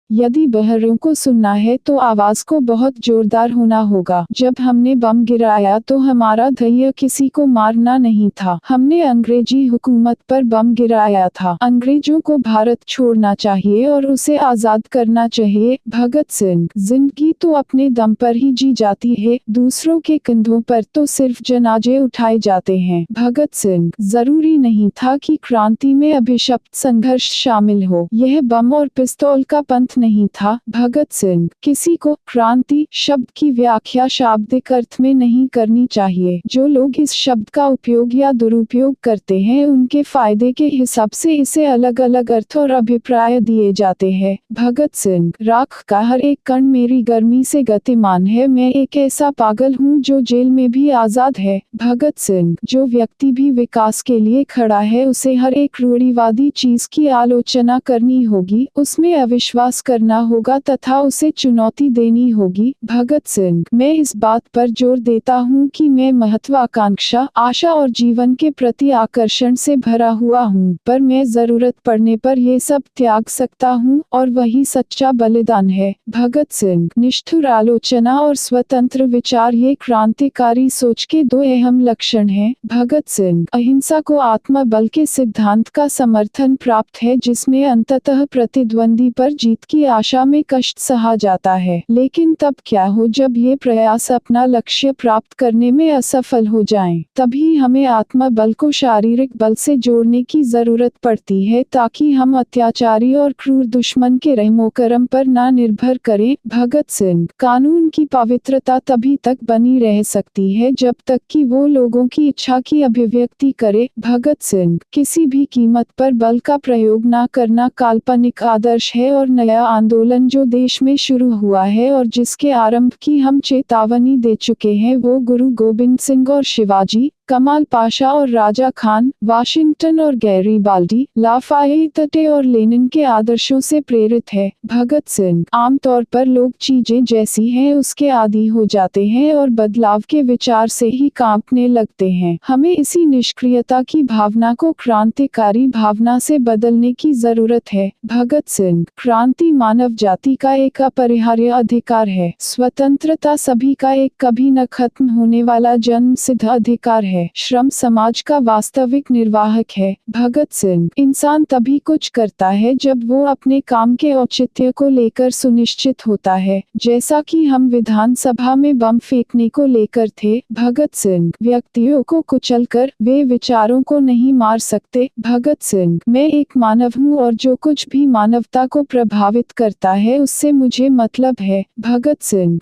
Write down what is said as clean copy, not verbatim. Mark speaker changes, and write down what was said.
Speaker 1: यदि बहरों को सुनना है तो आवाज को बहुत जोरदार होना होगा। जब हमने बम गिराया तो हमारा ध्येय किसी को मारना नहीं था। हमने अंग्रेजी हुकूमत पर बम गिराया था। अंग्रेजों को भारत छोड़ना चाहिए और उसे आजाद करना चाहिए। भगत सिंह। जिंदगी तो अपने दम पर ही जी जाती है, दूसरों के कंधों पर तो सिर्फ जनाजे उठाए जाते हैं। भगत सिंह। जरूरी नहीं था कि क्रांति में अभिशप्त संघर्ष शामिल हो। यह बम और पिस्तौल का पंथ नहीं था। भगत सिंह। किसी को क्रांति शब्द की व्याख्या शाब्दिक अर्थ में नहीं करनी चाहिए। जो लोग इस शब्द का उपयोग या दुरुपयोग करते हैं उनके फायदे के हिसाब से इसे अलग अलग अर्थ और अभिप्राय दिए जाते हैं। भगत सिंह। राख का हर एक कण मेरी गर्मी से गतिमान है। मैं एक ऐसा पागल हूँ जो जेल में भी आजाद है। भगत सिंह। जो व्यक्ति भी विकास के लिए खड़ा है उसे हर एक रूढ़िवादी चीज की आलोचना करनी होगी, उसमें अविश्वास करना होगा तथा उसे चुनौती देनी होगी। भगत सिंह। मैं इस बात पर जोर देता हूँ कि मैं महत्वाकांक्षा, आशा और जीवन के प्रति आकर्षण से भरा हुआ हूँ, पर मैं जरूरत पड़ने पर ये सब त्याग सकता हूँ और वही सच्चा बलिदान है। भगत सिंह। निष्ठुर आलोचना और स्वतंत्र विचार ये क्रांतिकारी सोच के दो अहम लक्षण हैं। भगत सिंह। अहिंसा को आत्मबल के सिद्धांत का समर्थन प्राप्त है जिसमें अंततः प्रतिद्वंदी पर जीत की आशा में कष्ट सहा जाता है। लेकिन तब क्या हो जब ये प्रयास अपना लक्ष्य प्राप्त करने में असफल हो जाएं? तभी हमें आत्मबल को शारीरिक बल से जोड़ने की जरूरत पड़ती है ताकि हम अत्याचारी और क्रूर दुश्मन के रहमोकरम पर ना निर्भर करें। भगत सिंह। कानून की पवित्रता तभी तक बनी रह सकती है जब तक कि वो लोगों की इच्छा की अभिव्यक्ति करे। भगत सिंह। किसी भी कीमत पर बल का प्रयोग न करना काल्पनिक आदर्श है और नया आंदोलन जो देश में शुरू हुआ है और जिसके आरंभ की हम चेतावनी दे चुके हैं वो गुरु गोबिंद सिंह और शिवाजी, कमाल पाशा और राजा खान, वाशिंगटन और गैरीबाल्डी, लाफायेते और लेनिन के आदर्शों से प्रेरित है। भगत सिंह। आमतौर पर लोग चीजें जैसी हैं उसके आदी हो जाते हैं और बदलाव के विचार से ही कांपने लगते हैं। हमें इसी निष्क्रियता की भावना को क्रांतिकारी भावना से बदलने की जरूरत है। भगत सिंह। क्रांति मानव जाति का एक अपरिहार्य अधिकार है। स्वतंत्रता सभी का एक कभी न खत्म होने वाला जन्म सिद्ध अधिकार है। श्रम समाज का वास्तविक निर्वाहक है। भगत सिंह। इंसान तभी कुछ करता है जब वो अपने काम के औचित्य को लेकर सुनिश्चित होता है, जैसा कि हम विधानसभा में बम फेंकने को लेकर थे। भगत सिंह। व्यक्तियों को कुचलकर वे विचारों को नहीं मार सकते। भगत सिंह। मैं एक मानव हूँ और जो कुछ भी मानवता को प्रभावित करता है उससे मुझे मतलब है। भगत सिंह।